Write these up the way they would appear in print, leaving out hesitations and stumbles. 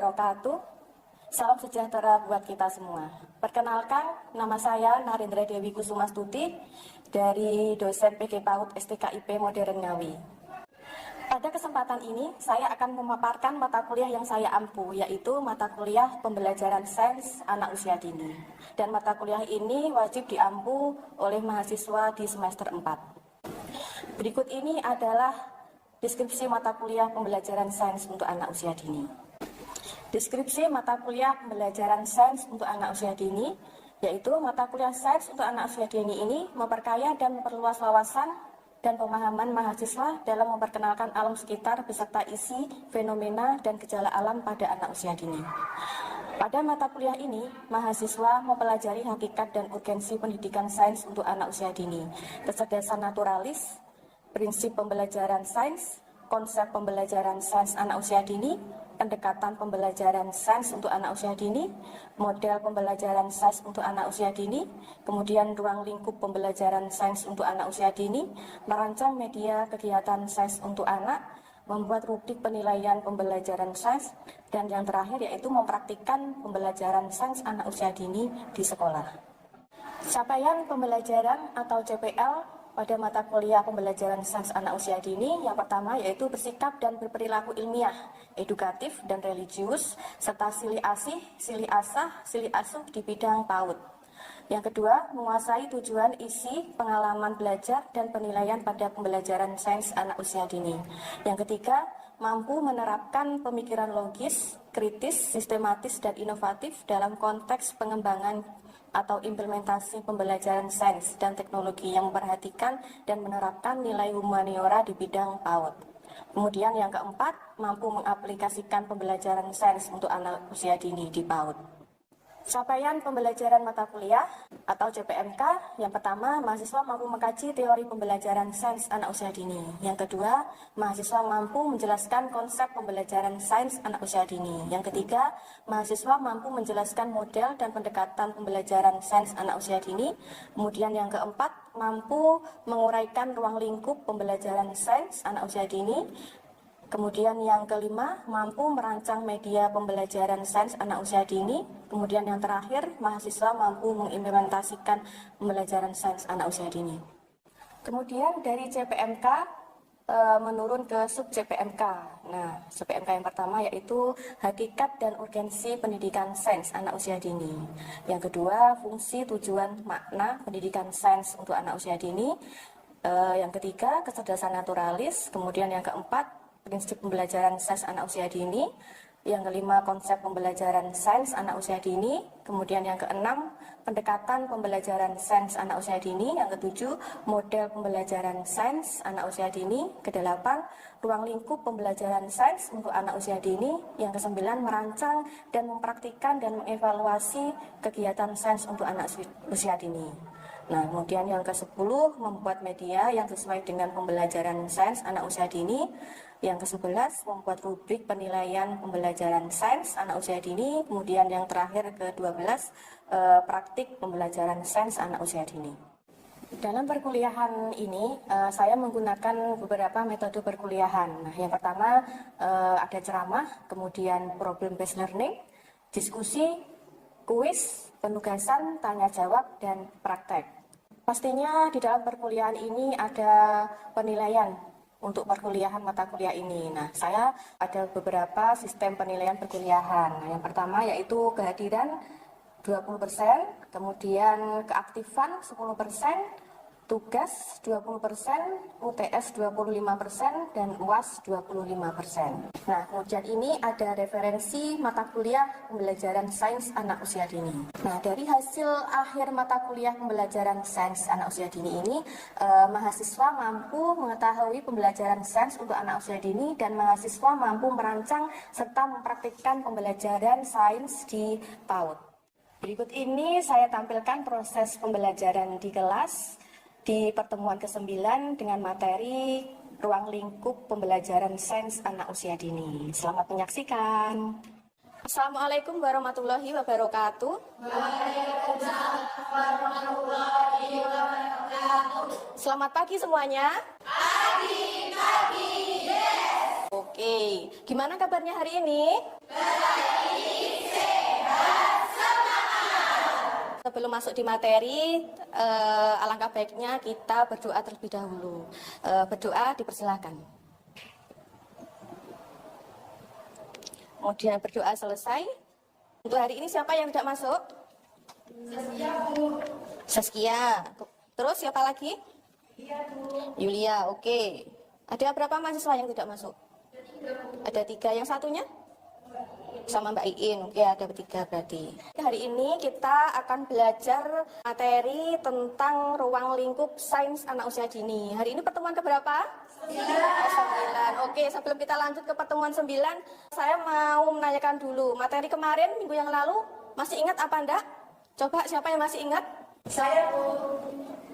wabarakatuh. Salam sejahtera buat kita semua. Perkenalkan, nama saya Narendra Dewi Kusumastuti dari dosen PG PAUD STKIP Modern Ngawi. Pada kesempatan ini, saya akan memaparkan mata kuliah yang saya ampu, yaitu mata kuliah pembelajaran sains anak usia dini. Dan mata kuliah ini wajib diampu oleh mahasiswa di semester 4. Berikut ini adalah deskripsi mata kuliah pembelajaran sains untuk anak usia dini. Deskripsi mata kuliah pembelajaran sains untuk anak usia dini, yaitu mata kuliah sains untuk anak usia dini ini memperkaya dan memperluas wawasan dan pemahaman mahasiswa dalam memperkenalkan alam sekitar beserta isi, fenomena, dan gejala alam pada anak usia dini. Pada mata kuliah ini, mahasiswa mempelajari hakikat dan urgensi pendidikan sains untuk anak usia dini, kecerdasan naturalis, prinsip pembelajaran sains, konsep pembelajaran sains anak usia dini, pendekatan pembelajaran sains untuk anak usia dini, model pembelajaran sains untuk anak usia dini, kemudian ruang lingkup pembelajaran sains untuk anak usia dini, merancang media kegiatan sains untuk anak, membuat rubrik penilaian pembelajaran sains, dan yang terakhir yaitu mempraktikkan pembelajaran sains anak usia dini di sekolah. Capaian pembelajaran atau CPL pada mata kuliah pembelajaran sains anak usia dini yang pertama yaitu bersikap dan berperilaku ilmiah, edukatif dan religius, serta silih asih, silih asah, silih asuh di bidang PAUD. Yang kedua, menguasai tujuan, isi, pengalaman belajar, dan penilaian pada pembelajaran sains anak usia dini. Yang ketiga, mampu menerapkan pemikiran logis, kritis, sistematis, dan inovatif dalam konteks pengembangan atau implementasi pembelajaran sains dan teknologi yang memperhatikan dan menerapkan nilai humaniora di bidang PAUD. Kemudian yang keempat, mampu mengaplikasikan pembelajaran sains untuk anak usia dini di PAUD. Capaian pembelajaran mata kuliah atau CPMK, yang pertama, mahasiswa mampu mengkaji teori pembelajaran sains anak usia dini. Yang kedua, mahasiswa mampu menjelaskan konsep pembelajaran sains anak usia dini. Yang ketiga, mahasiswa mampu menjelaskan model dan pendekatan pembelajaran sains anak usia dini. Kemudian yang keempat, mampu menguraikan ruang lingkup pembelajaran sains anak usia dini. Kemudian yang kelima, mampu merancang media pembelajaran sains anak usia dini. Kemudian yang terakhir, mahasiswa mampu mengimplementasikan pembelajaran sains anak usia dini. Kemudian dari CPMK menurun ke sub CPMK. Nah, CPMK yang pertama yaitu hakikat dan urgensi pendidikan sains anak usia dini. Yang kedua, fungsi, tujuan, makna pendidikan sains untuk anak usia dini. Yang ketiga, kecerdasan naturalis. Kemudian yang keempat, prinsip pembelajaran sains anak usia dini. Yang kelima, konsep pembelajaran sains anak usia dini. Kemudian yang keenam, pendekatan pembelajaran sains anak usia dini. Yang ketujuh, model pembelajaran sains anak usia dini. Kedelapan, ruang lingkup pembelajaran sains untuk anak usia dini. Yang kesembilan, merancang dan mempraktikkan dan mengevaluasi kegiatan sains untuk anak usia dini. Nah, kemudian yang ke-10, membuat media yang sesuai dengan pembelajaran sains anak usia dini. Yang ke-11, membuat rubrik penilaian pembelajaran sains anak usia dini. Kemudian yang terakhir ke-12, praktik pembelajaran sains anak usia dini. Dalam perkuliahan ini, saya menggunakan beberapa metode perkuliahan. Nah, yang pertama ada ceramah, kemudian problem based learning, diskusi, kuis, penugasan, tanya jawab, dan praktek. Pastinya di dalam perkuliahan ini ada penilaian untuk perkuliahan mata kuliah ini. Nah, saya ada beberapa sistem penilaian perkuliahan. Nah, yang pertama yaitu kehadiran 20%, kemudian keaktifan 10%, tugas 20%, UTS 25%, dan UAS 25%. Nah, kemudian ini ada referensi mata kuliah pembelajaran sains anak usia dini. Nah, dari hasil akhir mata kuliah pembelajaran sains anak usia dini ini, mahasiswa mampu mengetahui pembelajaran sains untuk anak usia dini dan mahasiswa mampu merancang serta mempraktikkan pembelajaran sains di PAUD. Berikut ini saya tampilkan proses pembelajaran di kelas di pertemuan ke-9 dengan materi ruang lingkup pembelajaran sains anak usia dini. Selamat menyaksikan. Assalamualaikum warahmatullahi wabarakatuh. Waalaikumsalam warahmatullahi wabarakatuh. Selamat pagi semuanya. Pagi, yes. Oke. Oke, gimana kabarnya hari ini? Sebelum masuk di materi, alangkah baiknya kita berdoa terlebih dahulu. Berdoa dipersilakan. Kemudian berdoa selesai. Untuk hari ini siapa yang tidak masuk? Saskia. Terus siapa lagi? Yulia, oke. Ada berapa mahasiswa yang tidak masuk? Ada 3. Yang satunya? Sama Mbak Iin, oke, ada 3 berarti. Hari ini kita akan belajar materi tentang ruang lingkup sains anak usia dini. Hari ini pertemuan keberapa? 9. Oke, sebelum kita lanjut ke pertemuan 9, saya mau menanyakan dulu. Materi kemarin, minggu yang lalu, masih ingat apa enggak? Coba siapa yang masih ingat? Saya Bu,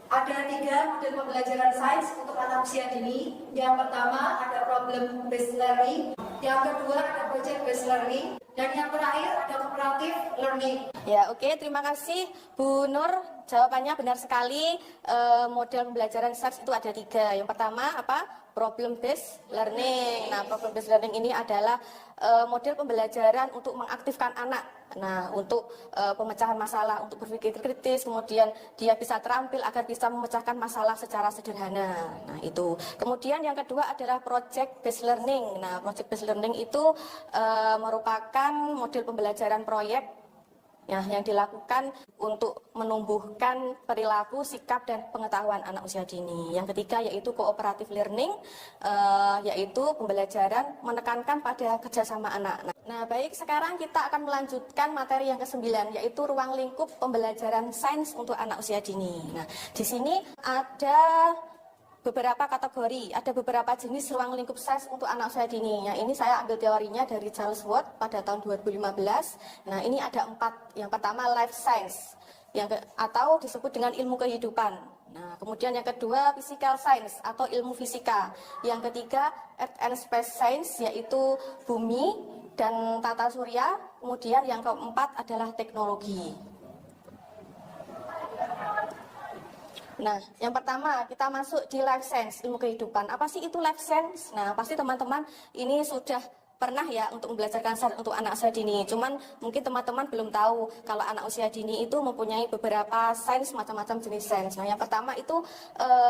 ada 3 model pembelajaran sains untuk anak usia dini. Yang pertama ada problem based learning, yang kedua ada project based learning, dan yang terakhir ada cooperative learning. Ya, oke, terima kasih Bu Nur. Jawabannya benar sekali. Model pembelajaran sains itu ada 3. Yang pertama apa? Problem based learning. Nah, problem based learning ini adalah model pembelajaran untuk mengaktifkan anak. Nah, untuk pemecahan masalah, untuk berpikir kritis, kemudian dia bisa terampil agar bisa memecahkan masalah secara sederhana. Nah, itu. Kemudian yang kedua adalah project based learning. Nah, project based learning itu merupakan model pembelajaran proyek ya, yang dilakukan untuk menumbuhkan perilaku, sikap, dan pengetahuan anak usia dini. Yang ketiga yaitu cooperative learning, yaitu pembelajaran menekankan pada kerjasama anak. Nah, baik, sekarang kita akan melanjutkan materi yang ke-9, yaitu ruang lingkup pembelajaran sains untuk anak usia dini. Nah, di sini ada beberapa kategori, ada beberapa jenis ruang lingkup sains untuk anak usia dini. Yang ini saya ambil teorinya dari Charles Watt pada tahun 2015. Nah, ini ada 4. Yang pertama life science, atau disebut dengan ilmu kehidupan. Nah, kemudian yang kedua physical science atau ilmu fisika. Yang ketiga earth and space science, yaitu bumi dan tata surya. Kemudian yang keempat adalah teknologi. Nah, yang pertama kita masuk di life science, ilmu kehidupan. Apa sih itu life science? Nah, pasti teman-teman ini sudah pernah ya untuk membelajarkan sains untuk anak usia dini. Cuman mungkin teman-teman belum tahu kalau anak usia dini itu mempunyai beberapa sains, macam-macam jenis sains. Nah, yang pertama itu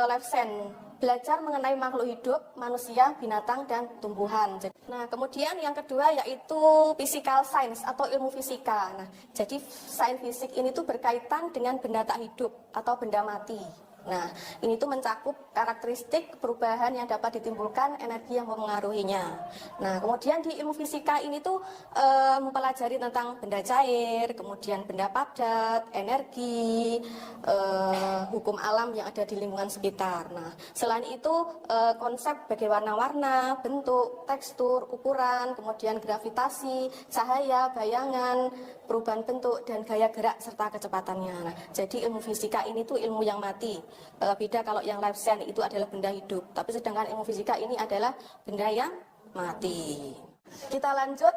life science, belajar mengenai makhluk hidup, manusia, binatang, dan tumbuhan. Nah, kemudian yang kedua yaitu physical science atau ilmu fisika. Nah, jadi sains fisik ini tuh berkaitan dengan benda tak hidup atau benda mati. Nah, ini tuh mencakup karakteristik perubahan yang dapat ditimbulkan energi yang memengaruhinya. Nah, kemudian di ilmu fisika ini tuh mempelajari tentang benda cair, kemudian benda padat, energi, hukum alam yang ada di lingkungan sekitar. Nah, selain itu konsep bagi warna-warna, bentuk, tekstur, ukuran, kemudian gravitasi, cahaya, bayangan, perubahan bentuk, dan gaya gerak serta kecepatannya. Nah, jadi ilmu fisika ini tuh ilmu yang mati. Beda kalau yang life science itu adalah benda hidup, tapi sedangkan ilmu fisika ini adalah benda yang mati. Kita lanjut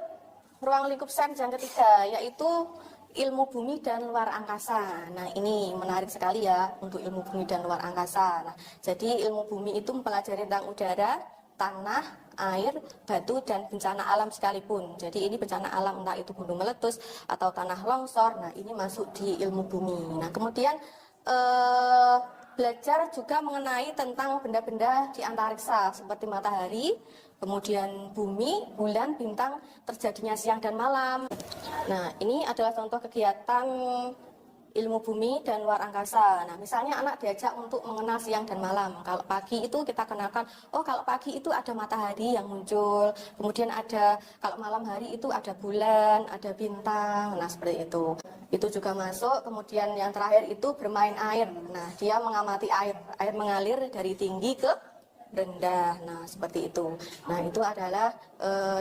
ruang lingkup sains yang ketiga, yaitu ilmu bumi dan luar angkasa. Nah, ini menarik sekali ya untuk ilmu bumi dan luar angkasa. Nah, jadi ilmu bumi itu mempelajari tentang udara, tanah, air, batu, dan bencana alam sekalipun. Jadi ini bencana alam, entah itu gunung meletus atau tanah longsor. Nah, ini masuk di ilmu bumi. Nah, kemudian belajar juga mengenai tentang benda-benda di antariksa seperti matahari, kemudian bumi, bulan, bintang, terjadinya siang dan malam. Nah, ini adalah contoh kegiatan ilmu bumi dan luar angkasa. Nah, misalnya anak diajak untuk mengenal siang dan malam. Kalau pagi itu kita kenalkan, oh kalau pagi itu ada matahari yang muncul, kemudian ada, kalau malam hari itu ada bulan, ada bintang. Nah, seperti itu. Itu juga masuk. Kemudian yang terakhir itu bermain air. Nah, dia mengamati air. Air mengalir dari tinggi ke rendah. Nah, seperti itu. Nah, itu adalah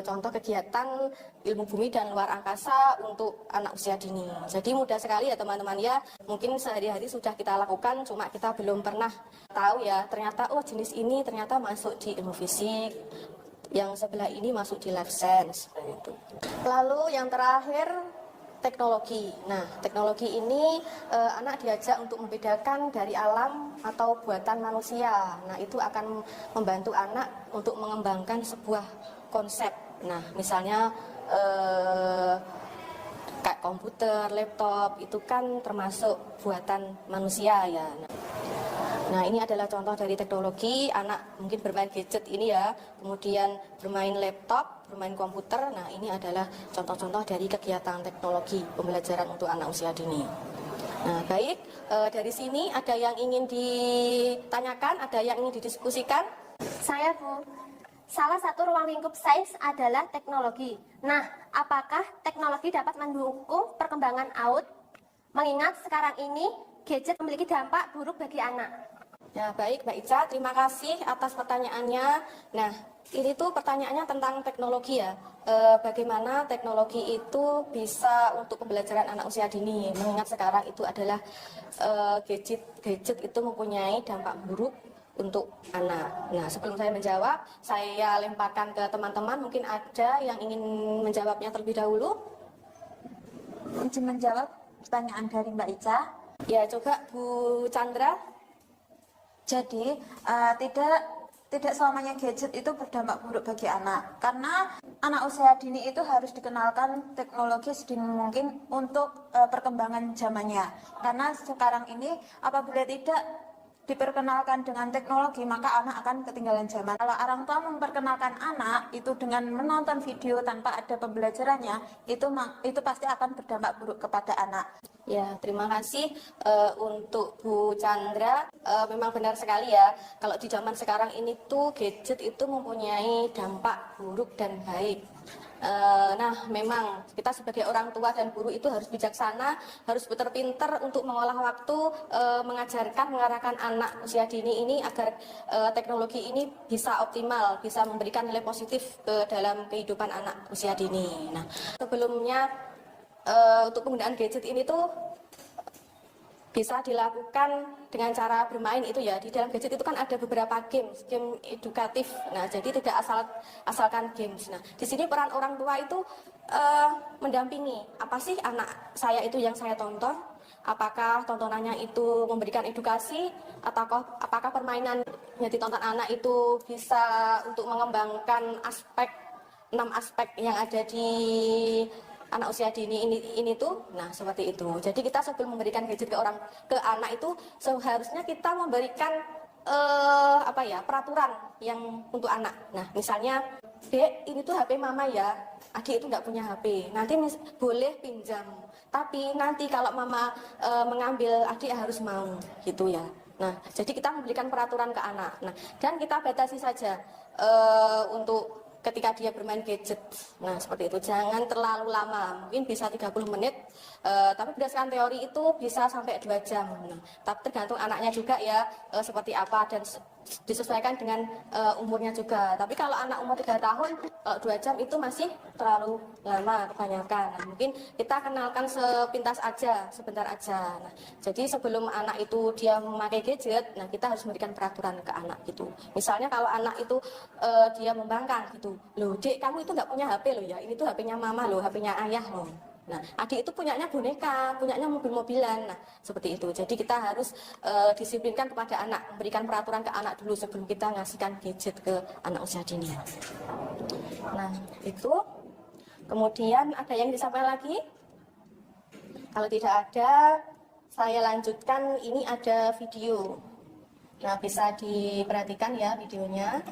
contoh kegiatan ilmu bumi dan luar angkasa untuk anak usia dini. Jadi mudah sekali ya teman-teman ya. Mungkin sehari-hari sudah kita lakukan, cuma kita belum pernah tahu ya. Ternyata oh jenis ini ternyata masuk di ilmu fisik. Yang sebelah ini masuk di life science. Itu. Lalu yang terakhir teknologi. Nah, teknologi ini anak diajak untuk membedakan dari alam atau buatan manusia. Nah, itu akan membantu anak untuk mengembangkan sebuah konsep. Nah, misalnya kayak komputer, laptop itu kan termasuk buatan manusia ya. Nah, ini adalah contoh dari teknologi. Anak mungkin bermain gadget ini ya, kemudian bermain laptop, bermain komputer. Nah, ini adalah contoh-contoh dari kegiatan teknologi pembelajaran untuk anak usia dini. Nah, baik, dari sini ada yang ingin ditanyakan, ada yang ingin didiskusikan? Saya Bu, salah satu ruang lingkup sains adalah teknologi. Nah, apakah teknologi dapat mendukung perkembangan AUD? Mengingat sekarang ini gadget memiliki dampak buruk bagi anak. Ya, baik Mbak Ica, terima kasih atas pertanyaannya. Nah, ini tuh pertanyaannya tentang teknologi ya. Bagaimana teknologi itu bisa untuk pembelajaran anak usia dini. Mengingat sekarang itu adalah gadget itu mempunyai dampak buruk untuk anak. Nah, sebelum saya menjawab, saya lemparkan ke teman-teman. Mungkin ada yang ingin menjawabnya terlebih dahulu. Izin menjawab pertanyaan dari Mbak Ica. Ya, coba Bu Chandra. Jadi tidak selamanya gadget itu berdampak buruk bagi anak, karena anak usia dini itu harus dikenalkan teknologi sedini mungkin untuk perkembangan zamannya. Karena sekarang ini apabila tidak diperkenalkan dengan teknologi, maka anak akan ketinggalan zaman. Kalau orang tua memperkenalkan anak itu dengan menonton video tanpa ada pembelajarannya, itu pasti akan berdampak buruk kepada anak. Ya, terima kasih untuk Bu Chandra. Memang benar sekali ya, kalau di zaman sekarang ini tuh gadget itu mempunyai dampak buruk dan baik. Nah, memang kita sebagai orang tua dan guru itu harus bijaksana, harus pintar-pintar untuk mengolah waktu, mengarahkan anak usia dini ini agar teknologi ini bisa optimal, bisa memberikan nilai positif ke dalam kehidupan anak usia dini. Nah, sebelumnya untuk penggunaan gadget ini tuh bisa dilakukan dengan cara bermain itu ya. Di dalam gadget itu kan ada beberapa game edukatif. Nah, jadi tidak asalkan games. Nah, di sini peran orang tua itu mendampingi. Apa sih anak saya itu yang saya tonton? Apakah tontonannya itu memberikan edukasi atau apakah permainan yang ditonton anak itu bisa untuk mengembangkan 6 aspek yang ada di anak usia dini ini tuh. Nah, seperti itu. Jadi kita sebelum memberikan gadget ke anak itu seharusnya kita memberikan peraturan yang untuk anak. Nah, misalnya, Dek, ini tuh HP mama ya. Adik itu nggak punya HP. Nanti boleh pinjam. Tapi nanti kalau mama mengambil, adik harus mau gitu ya. Nah, jadi kita memberikan peraturan ke anak. Nah, dan kita batasi saja untuk ketika dia bermain gadget. Nah, seperti itu. Jangan terlalu lama. Mungkin bisa 30 menit. Tapi berdasarkan teori itu bisa sampai 2 jam. Nah, tapi tergantung anaknya juga ya, seperti apa dan disesuaikan dengan umurnya juga. Tapi kalau anak umur 3 tahun, 2 jam itu masih terlalu lama kebanyakan. Nah, mungkin kita kenalkan sepintas aja, sebentar aja. Nah, jadi sebelum anak itu dia memakai gadget, nah kita harus memberikan peraturan ke anak gitu. Misalnya kalau anak itu dia membangkang gitu, loh Dek, kamu itu nggak punya HP loh ya, ini tuh HP-nya mama loh, HP-nya ayah loh. Nah, adik itu punyanya boneka, punyanya mobil-mobilan. Nah, seperti itu. Jadi kita harus disiplinkan kepada anak, memberikan peraturan ke anak dulu sebelum kita ngasihkan gadget ke anak usia dini. Nah, itu. Kemudian ada yang disampaikan lagi? Kalau tidak ada, saya lanjutkan. Ini ada video. Nah, bisa diperhatikan ya videonya.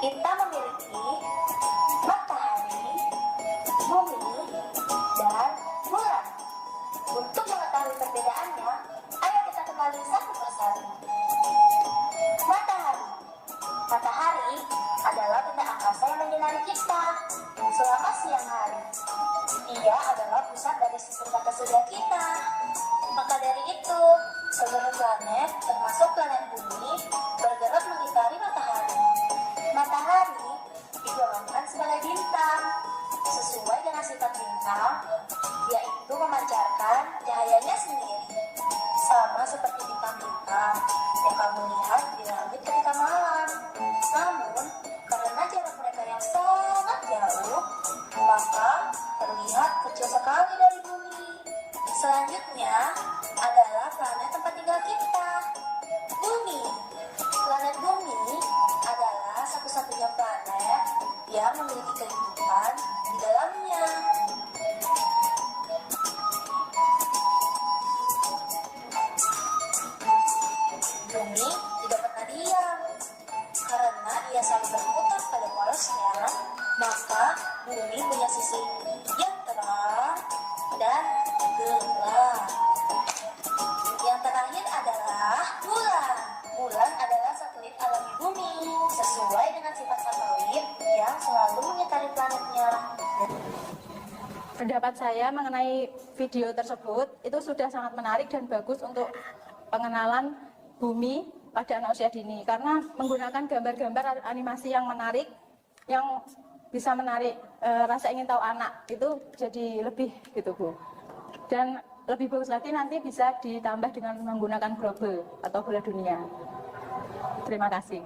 Kita memiliki matahari, bumi, dan bulan. Untuk mengetahui perbedaannya, ayo kita kenali satu planet, termasuk planet bumi, bergerak mengitari matahari. Matahari digolongkan sebagai bintang. Sesuai dengan sifat bintang, yaitu memancarkan cahayanya sendiri. Sama seperti bintang-bintang yang kamu lihat di langit ketika malam. Namun, karena jarak mereka yang sangat jauh, maka terlihat kecil sekali dari bumi. Selanjutnya adalah planet tempat tinggal kita, Bumi. Planet Bumi adalah satu-satunya planet yang memiliki kehidupan di dalamnya. Bumi tidak pernah diam. Karena ia selalu berputar pada porosnya, maka bumi punya sisi yang terang dan gelap. Yang terakhir adalah bulan. Bulan adalah satelit alami bumi, sesuai dengan sifat satelit yang selalu mengitari planetnya. Pendapat saya mengenai video tersebut itu sudah sangat menarik dan bagus untuk pengenalan bumi pada anak usia dini, karena menggunakan gambar-gambar animasi yang menarik, yang bisa menarik rasa ingin tahu anak itu jadi lebih gitu Bu. Dan lebih bagus lagi nanti bisa ditambah dengan menggunakan global atau bola dunia. Terima kasih.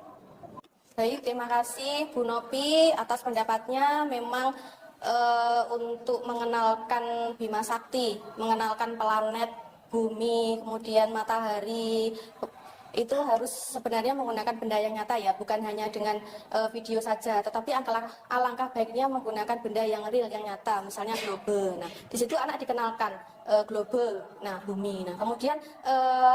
Baik, terima kasih Bu Nopi atas pendapatnya. Memang untuk mengenalkan Bima Sakti, mengenalkan planet, bumi, kemudian matahari, itu harus sebenarnya menggunakan benda yang nyata ya, bukan hanya dengan video saja, tetapi alangkah baiknya menggunakan benda yang real, yang nyata, misalnya global. Nah, di situ anak dikenalkan global, nah bumi. Nah, kemudian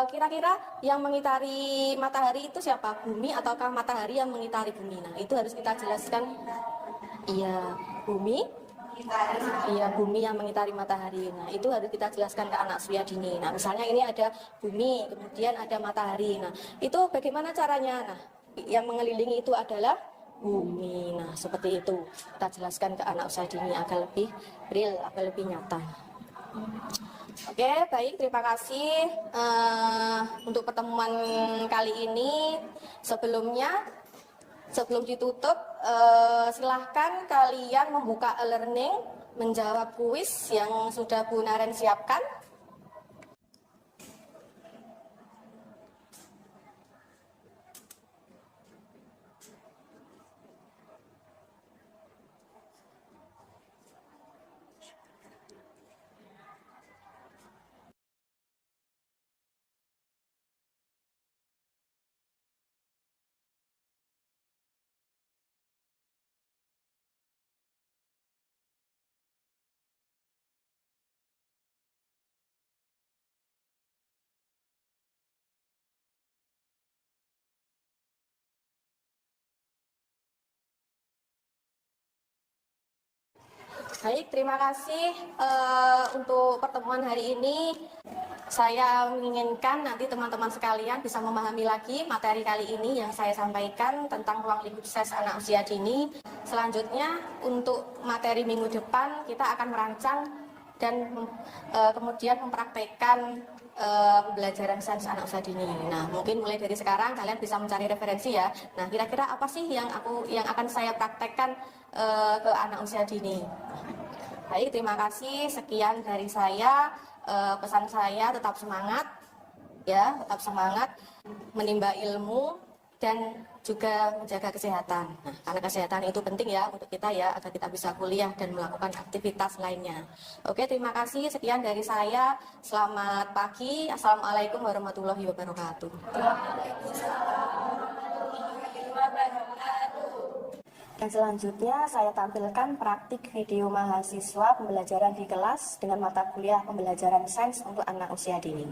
kira-kira yang mengitari matahari itu siapa? Bumi ataukah matahari yang mengitari bumi? Nah, itu harus kita jelaskan. Iya, bumi. Iya, bumi yang mengitari matahari. Nah, itu harus kita jelaskan ke anak usia dini. Nah, misalnya ini ada bumi, kemudian ada matahari. Nah, itu bagaimana caranya? Nah, yang mengelilingi itu adalah bumi. Nah, seperti itu. Kita jelaskan ke anak usia dini agar lebih real, agar lebih nyata. Oke, baik. Terima kasih untuk pertemuan kali ini. Sebelum ditutup, silahkan kalian membuka e-learning, menjawab kuis yang sudah Bu Naren siapkan. Baik, terima kasih untuk pertemuan hari ini. Saya menginginkan nanti teman-teman sekalian bisa memahami lagi materi kali ini yang saya sampaikan tentang ruang lingkup SES anak usia dini. Selanjutnya, untuk materi minggu depan kita akan merancang dan kemudian mempraktekkan pembelajaran sains anak usia dini. Nah, mungkin mulai dari sekarang kalian bisa mencari referensi ya. Nah, kira-kira apa sih yang akan saya praktekkan ke anak usia dini? Baik, terima kasih. Sekian dari saya. Pesan saya tetap semangat, ya, tetap semangat menimba ilmu dan juga menjaga kesehatan. Nah, karena kesehatan itu penting ya untuk kita ya, agar kita bisa kuliah dan melakukan aktivitas lainnya. Oke, terima kasih. Sekian dari saya. Selamat pagi. Assalamualaikum warahmatullahi wabarakatuh. Dan selanjutnya saya tampilkan praktik video mahasiswa pembelajaran di kelas dengan mata kuliah pembelajaran sains untuk anak usia dini.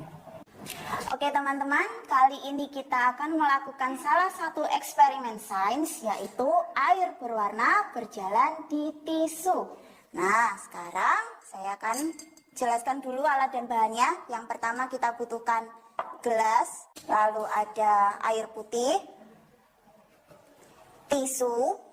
Oke teman-teman, kali ini kita akan melakukan salah satu eksperimen sains, yaitu air berwarna berjalan di tisu. Nah, sekarang saya akan jelaskan dulu alat dan bahannya. Yang pertama kita butuhkan gelas, lalu ada air putih, tisu,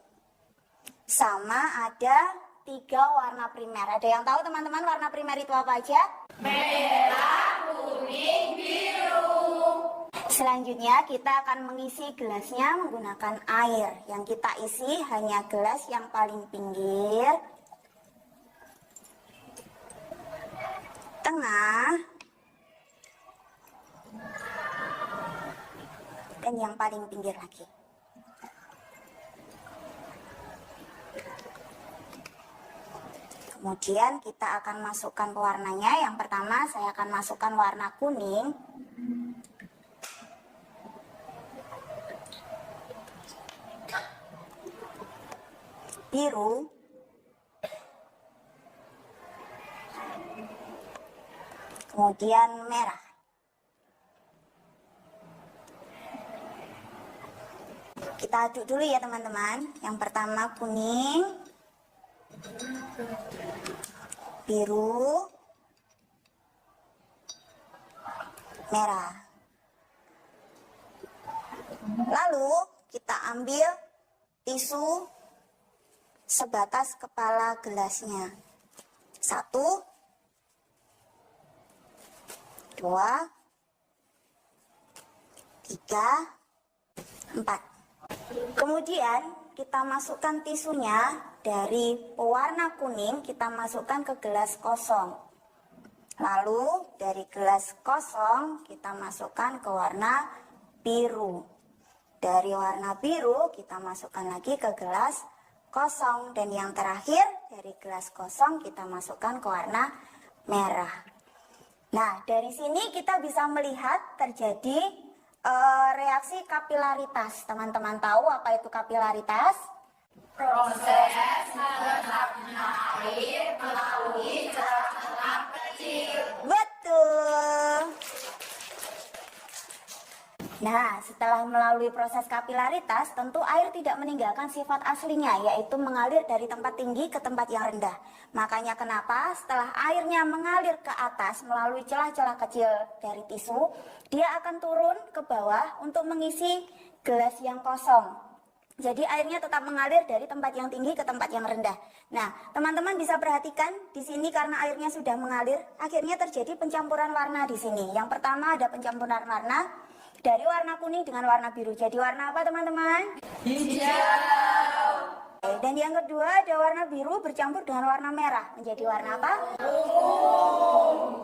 sama ada 3 warna primer. Ada yang tahu teman-teman warna primer itu apa aja? Merah, kuning, biru. Selanjutnya kita akan mengisi gelasnya menggunakan air. Yang kita isi hanya gelas yang paling pinggir, tengah, dan yang paling pinggir lagi. Kemudian kita akan masukkan pewarnanya. Yang pertama saya akan masukkan warna kuning. Biru. Kemudian merah. Kita aduk dulu ya teman-teman. Yang pertama kuning, biru, merah. Lalu kita ambil tisu sebatas kepala gelasnya. 1, 2, 3, 4. Kemudian kita masukkan tisunya dari pewarna kuning, kita masukkan ke gelas kosong. Lalu dari gelas kosong kita masukkan ke warna biru. Dari warna biru kita masukkan lagi ke gelas kosong. Dan yang terakhir dari gelas kosong kita masukkan ke warna merah. Nah, dari sini kita bisa melihat terjadi reaksi kapilaritas. Teman-teman tahu apa itu kapilaritas? Proses mengendapnya air melalui celah-celah kecil. Betul. Nah, setelah melalui proses kapilaritas, tentu air tidak meninggalkan sifat aslinya, yaitu mengalir dari tempat tinggi ke tempat yang rendah. Makanya kenapa setelah airnya mengalir ke atas melalui celah-celah kecil dari tisu, dia akan turun ke bawah untuk mengisi gelas yang kosong. Jadi airnya tetap mengalir dari tempat yang tinggi ke tempat yang rendah. Nah, teman-teman bisa perhatikan di sini karena airnya sudah mengalir, akhirnya terjadi pencampuran warna di sini. Yang pertama ada pencampuran warna dari warna kuning dengan warna biru. Jadi warna apa teman-teman? Hijau. Dan yang kedua ada warna biru bercampur dengan warna merah. Menjadi warna apa? Ungu.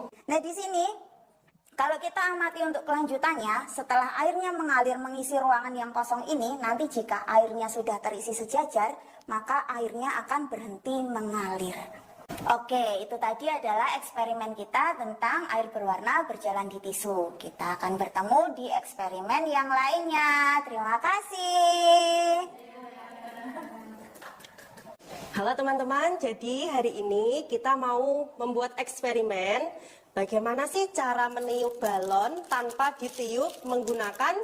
Nah di sini kalau kita amati untuk kelanjutannya, setelah airnya mengalir mengisi ruangan yang kosong ini, nanti jika airnya sudah terisi sejajar, maka airnya akan berhenti mengalir. Oke, itu tadi adalah eksperimen kita tentang air berwarna berjalan di tisu. Kita akan bertemu di eksperimen yang lainnya. Terima kasih. Halo teman-teman, jadi hari ini kita mau membuat eksperimen bagaimana sih cara meniup balon tanpa ditiup menggunakan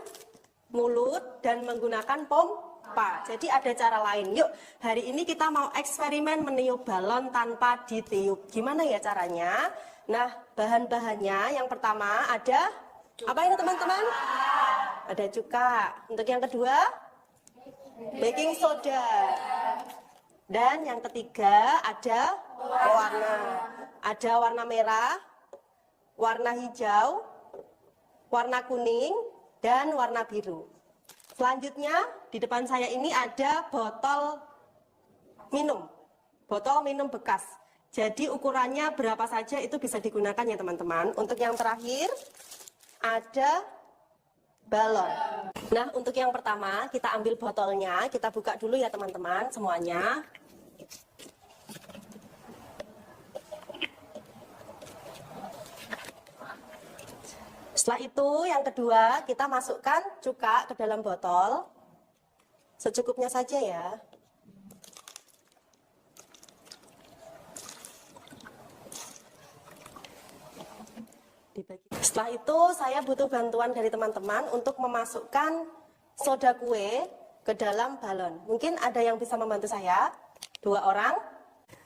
mulut dan menggunakan pompa. Jadi ada cara lain. Yuk, hari ini kita mau eksperimen meniup balon tanpa ditiup. Gimana ya caranya? Nah, bahan-bahannya yang pertama ada apa ini teman-teman? Ada cuka. Untuk yang kedua, baking soda. Dan yang ketiga ada pewarna. Ada warna merah, warna hijau, warna kuning, dan warna biru. Selanjutnya di depan saya ini ada botol minum bekas. Jadi ukurannya berapa saja itu bisa digunakan ya teman-teman. Untuk yang terakhir ada balon. Nah untuk yang pertama kita ambil botolnya, kita buka dulu ya teman-teman semuanya. Setelah itu yang kedua kita masukkan cuka ke dalam botol. Secukupnya saja ya. Setelah itu saya butuh bantuan dari teman-teman untuk memasukkan soda kue ke dalam balon. Mungkin ada yang bisa membantu saya? 2 orang.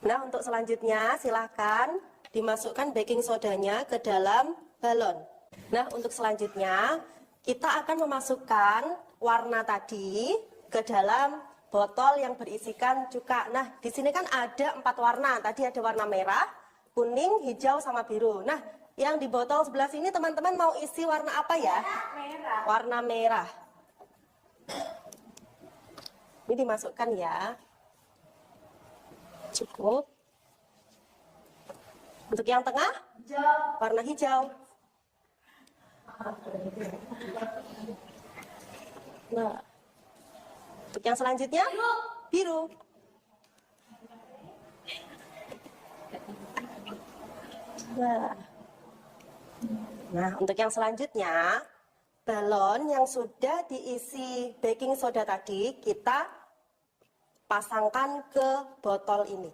Nah untuk selanjutnya silahkan dimasukkan baking sodanya ke dalam balon. Nah untuk selanjutnya kita akan memasukkan warna tadi ke dalam botol yang berisikan cuka. Nah di sini kan ada 4 warna. Tadi ada warna merah, kuning, hijau, sama biru. Nah yang di botol sebelah sini teman-teman mau isi warna apa ya? Merah. Warna merah. Ini dimasukkan ya. Cukup. Untuk yang tengah? Warna hijau. Nah, untuk yang selanjutnya? Biru. Nah, untuk yang selanjutnya, balon yang sudah diisi baking soda tadi, kita pasangkan ke botol ini.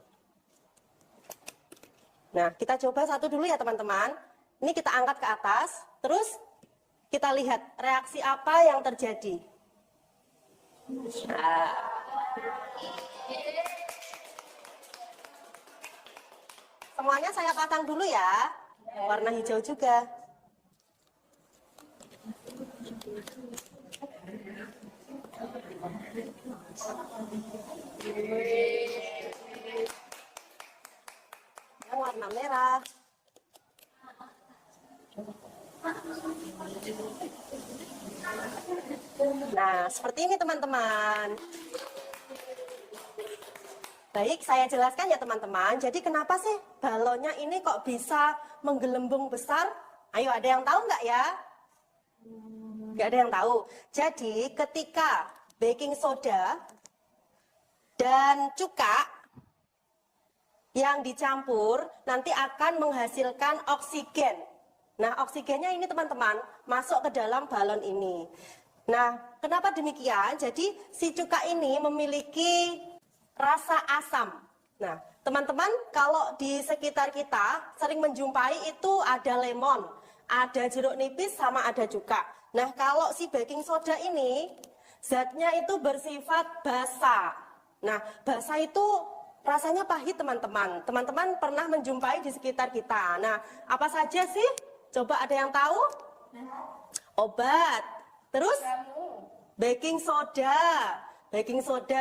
Nah, kita coba satu dulu ya teman-teman. Ini kita angkat ke atas, terus kita lihat reaksi apa yang terjadi. Nah. Semuanya saya pasang dulu ya, warna hijau juga. Yang warna merah. Nah, seperti ini teman-teman. Baik, saya jelaskan ya teman-teman. Jadi kenapa sih balonnya ini kok bisa menggelembung besar? Ayo, ada yang tahu nggak ya? Nggak ada yang tahu. Jadi ketika baking soda dan cuka yang dicampur nanti akan menghasilkan oksigen. Nah, oksigennya ini teman-teman masuk ke dalam balon ini. Nah, kenapa demikian? Jadi si cuka ini memiliki rasa asam. Nah, teman-teman kalau di sekitar kita sering menjumpai itu ada lemon, ada jeruk nipis sama ada cuka. Nah, kalau si baking soda ini zatnya itu bersifat basa. Nah, basa itu rasanya pahit teman-teman. Teman-teman pernah menjumpai di sekitar kita. Nah, apa saja sih? Coba ada yang tahu? Obat. Terus? Baking soda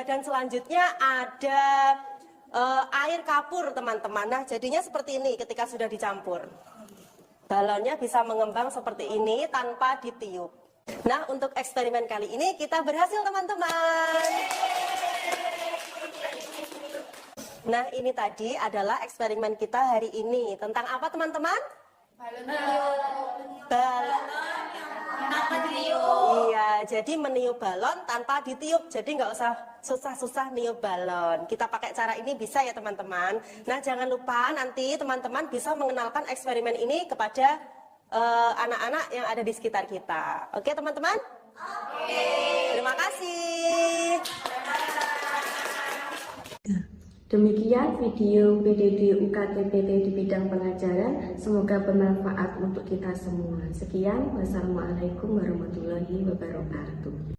dan selanjutnya ada air kapur teman-teman. Nah, jadinya seperti ini ketika sudah dicampur. Balonnya bisa mengembang seperti ini tanpa ditiup. Nah, untuk eksperimen kali ini kita berhasil teman-teman. Nah, ini tadi adalah eksperimen kita hari ini. Tentang apa teman-teman? Balon. Iya, jadi meniup balon tanpa ditiup. Jadi nggak usah susah-susah niup balon. Kita pakai cara ini bisa ya teman-teman. Nah, jangan lupa nanti teman-teman bisa mengenalkan eksperimen ini kepada anak-anak yang ada di sekitar kita. Oke teman-teman? Oke. Terima kasih. Demikian video PDD UKT-PT di bidang pengajaran. Semoga bermanfaat untuk kita semua. Sekian, wassalamualaikum warahmatullahi wabarakatuh.